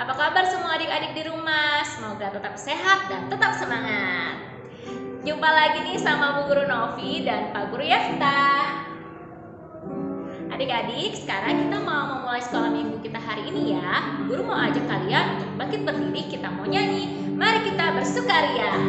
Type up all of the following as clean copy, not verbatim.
Apa kabar semua adik-adik di rumah? Semoga tetap sehat dan tetap semangat. Jumpa lagi nih sama Bu Guru Novi dan Pak Guru Yefta. Adik-adik, sekarang kita mau memulai sekolah minggu kita hari ini ya. Bu Guru mau ajak kalian untuk bangkit berdiri, kita mau nyanyi. Mari kita bersukaria.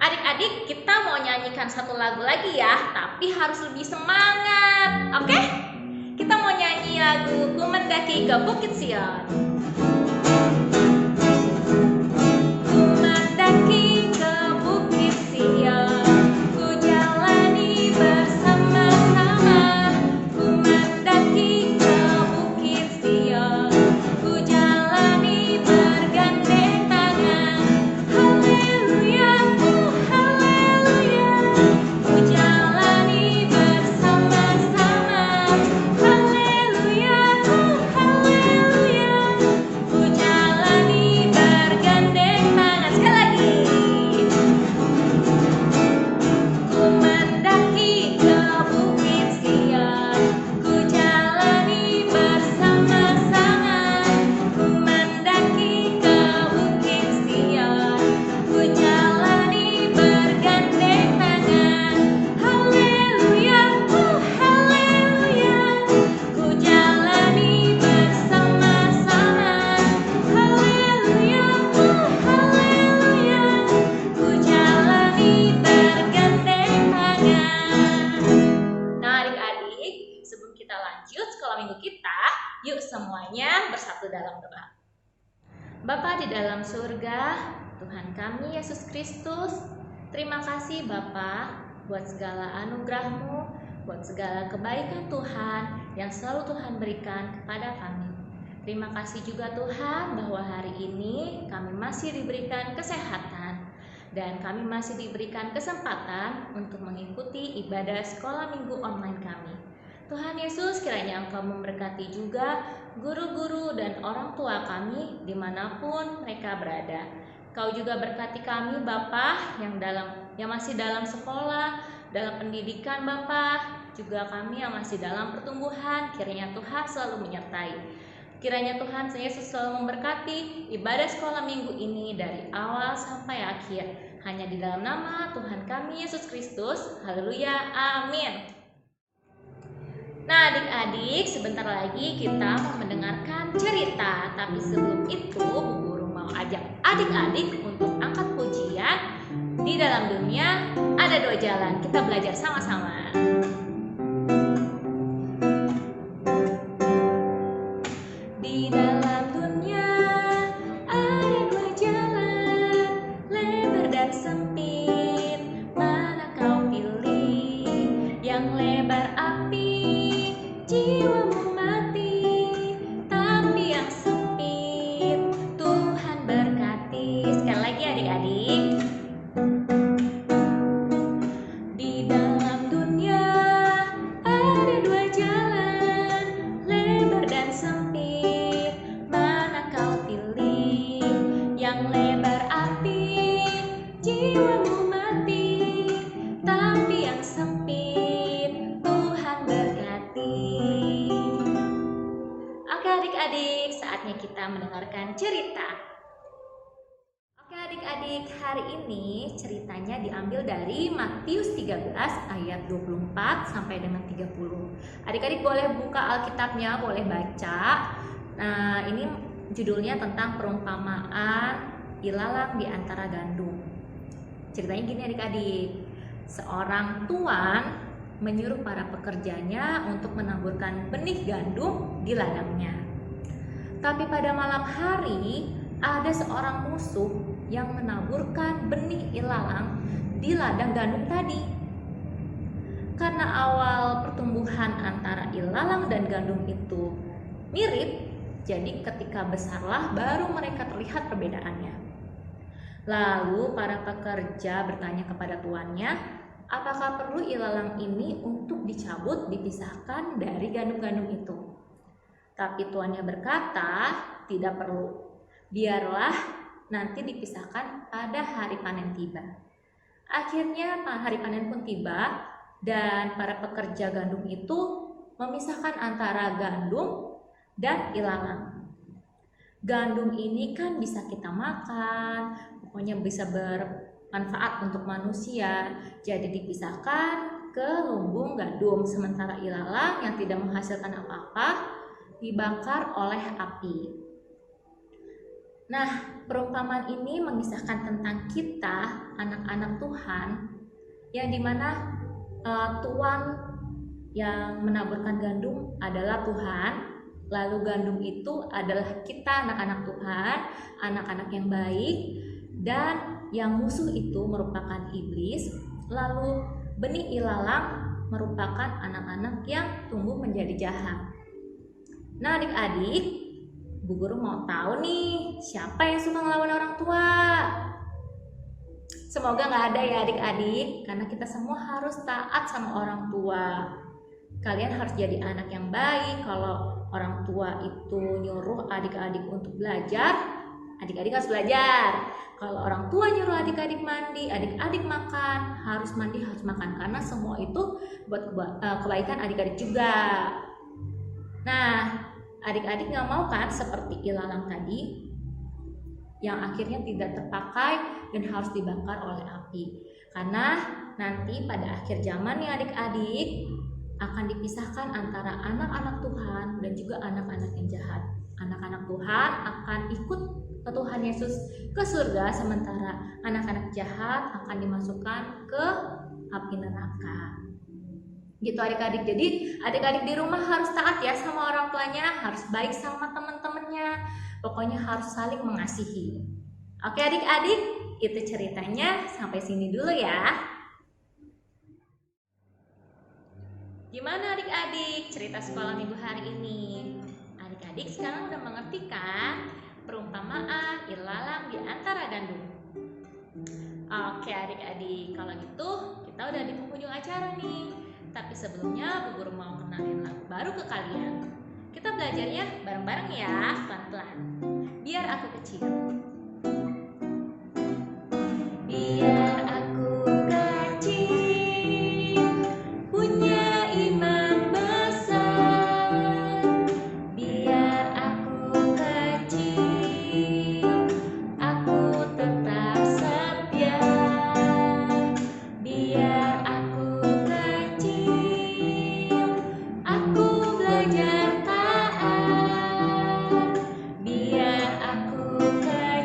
Adik-adik, kita mau nyanyikan satu lagu lagi ya, tapi harus lebih semangat, oke? Kita mau nyanyi lagu Ku Mendaki ke Bukit Sion. Ku mendaki ke Bukit Sion, ku jalani bersama-sama. Ku mendaki ke Bukit Sion, ku jalani bergandeng tangan. Haleluya. Yuk semuanya bersatu dalam doa. Bapa di dalam surga, Tuhan kami Yesus Kristus, terima kasih Bapa buat segala anugerah-Mu, buat segala kebaikan Tuhan yang selalu Tuhan berikan kepada kami. Terima kasih juga Tuhan bahwa hari ini kami masih diberikan kesehatan dan kami masih diberikan kesempatan untuk mengikuti ibadah sekolah minggu online kami. Tuhan Yesus, kiranya Engkau memberkati juga guru-guru dan orang tua kami dimanapun mereka berada. Kau juga berkati kami Bapa yang masih dalam sekolah, dalam pendidikan Bapa, juga kami yang masih dalam pertumbuhan. Kiranya Tuhan selalu menyertai. Kiranya Tuhan Yesus selalu memberkati ibadah sekolah minggu ini dari awal sampai akhir. Hanya di dalam nama Tuhan kami Yesus Kristus. Haleluya, amin. Nah adik-adik, sebentar lagi kita mau mendengarkan cerita. Tapi sebelum itu, Bu Guru mau ajak adik-adik untuk angkat pujian. Di dalam dunia ada dua jalan, kita belajar sama-sama. Di dalam dunia ada dua jalan, lebar dan sempit. Mana kau pilih? Yang lebar api, jiwamu mati, tapi yang sempit Tuhan berkati. Sekali lagi adik-adik. Di dalam dunia ada dua jalan, lebar dan sempit. Mana kau pilih? Yang lebar api, jiwamu mati, tapi yang sempit Tuhan berkati. Oke adik-adik, saatnya kita mendengarkan cerita. Oke adik-adik, adik-adik, hari ini ceritanya diambil dari Matius 13 ayat 24 sampai dengan 30. Adik-adik boleh buka Alkitabnya, boleh baca. Nah, ini judulnya tentang perumpamaan ilalang di antara gandum. Ceritanya gini adik-adik. Seorang tuan menyuruh para pekerjanya untuk menaburkan benih gandum di ladangnya. Tapi pada malam hari ada seorang musuh yang menaburkan benih ilalang di ladang gandum tadi. Karena awal pertumbuhan antara ilalang dan gandum itu mirip, jadi ketika besarlah baru mereka terlihat perbedaannya. Lalu para pekerja bertanya kepada tuannya, apakah perlu ilalang ini untuk dicabut, dipisahkan dari gandum-gandum itu? Tapi tuannya berkata, tidak perlu. Biarlah nanti dipisahkan pada hari panen tiba. Akhirnya hari panen pun tiba dan para pekerja gandum itu memisahkan antara gandum dan ilalang. Gandum ini kan bisa kita makan, pokoknya bisa bermanfaat untuk manusia. Jadi dipisahkan ke lumbung gandum, sementara ilalang yang tidak menghasilkan apa-apa dibakar oleh api. Nah, perumpamaan ini mengisahkan tentang kita, anak-anak Tuhan, yang dimana Tuhan yang menaburkan gandum adalah Tuhan, lalu gandum itu adalah kita, anak-anak Tuhan, anak-anak yang baik, dan yang musuh itu merupakan iblis, lalu benih ilalang merupakan anak-anak yang tumbuh menjadi jahat. Nah adik-adik, Bu Guru mau tahu nih, siapa yang suka ngelawan orang tua? Semoga nggak ada ya adik-adik, karena kita semua harus taat sama orang tua. Kalian harus jadi anak yang baik. Kalau orang tua itu nyuruh adik-adik untuk belajar, adik-adik harus belajar. Kalau orang tua nyuruh adik-adik mandi, adik-adik makan, harus mandi, harus makan. Karena semua itu buat kebaikan adik-adik juga. Nah, adik-adik nggak mau kan seperti ilalang tadi yang akhirnya tidak terpakai dan harus dibakar oleh api. Karena nanti pada akhir zaman nih adik-adik akan dipisahkan antara anak-anak Tuhan dan juga anak-anak yang jahat. Anak-anak Tuhan akan ikut ke Tuhan Yesus ke surga, sementara anak-anak jahat akan dimasukkan ke api neraka. Gitu adik-adik. Jadi adik-adik di rumah harus taat ya sama orang tuanya, harus baik sama teman-temannya, pokoknya harus saling mengasihi. Oke adik-adik, itu ceritanya, sampai sini dulu ya. Gimana adik-adik cerita sekolah minggu hari ini? Adik-adik sekarang udah mengerti kan perumpamaan ilalang di antara gandum? Oke adik-adik, kalau gitu kita udah di penghujung acara nih. Tapi sebelumnya Bu Guru mau kenalin lagu baru ke kalian. Kita belajarnya bareng-bareng ya, pelan-pelan. Biar aku kecil. Biar aku kecil, punya iman besar. Biar aku kecil, aku tetap setia. Biar aku kecil, aku belajar taat. Biar aku kecil,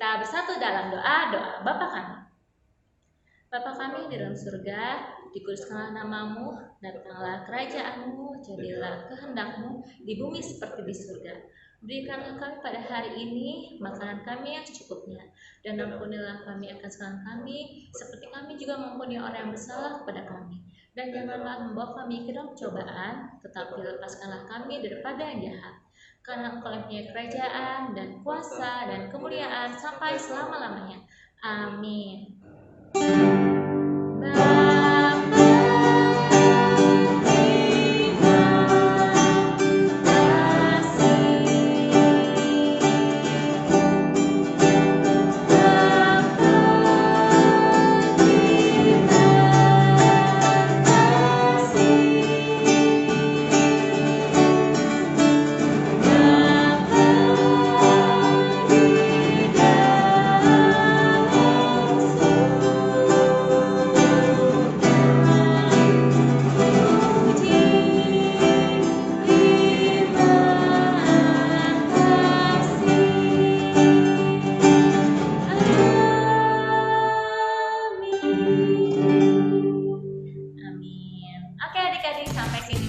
Kita bersatu dalam doa Bapa kami. Bapa kami di dalam surga, dikuduskanlah namamu, datanglah kerajaanmu, jadilah kehendakmu di bumi seperti di surga. Berikanlah kami pada hari ini makanan kami yang secukupnya, dan ampunilah kami akan kesalahan kami, seperti kami juga mengampuni orang yang bersalah kepada kami. Dan janganlah membawa kami ke dalam cobaan, tetapi lepaskanlah kami daripada yang jahat. Karena Engkau punya kerajaan dan kuasa dan kemuliaan sampai selama-lamanya. Amin. Oke adik-adik, sampai sini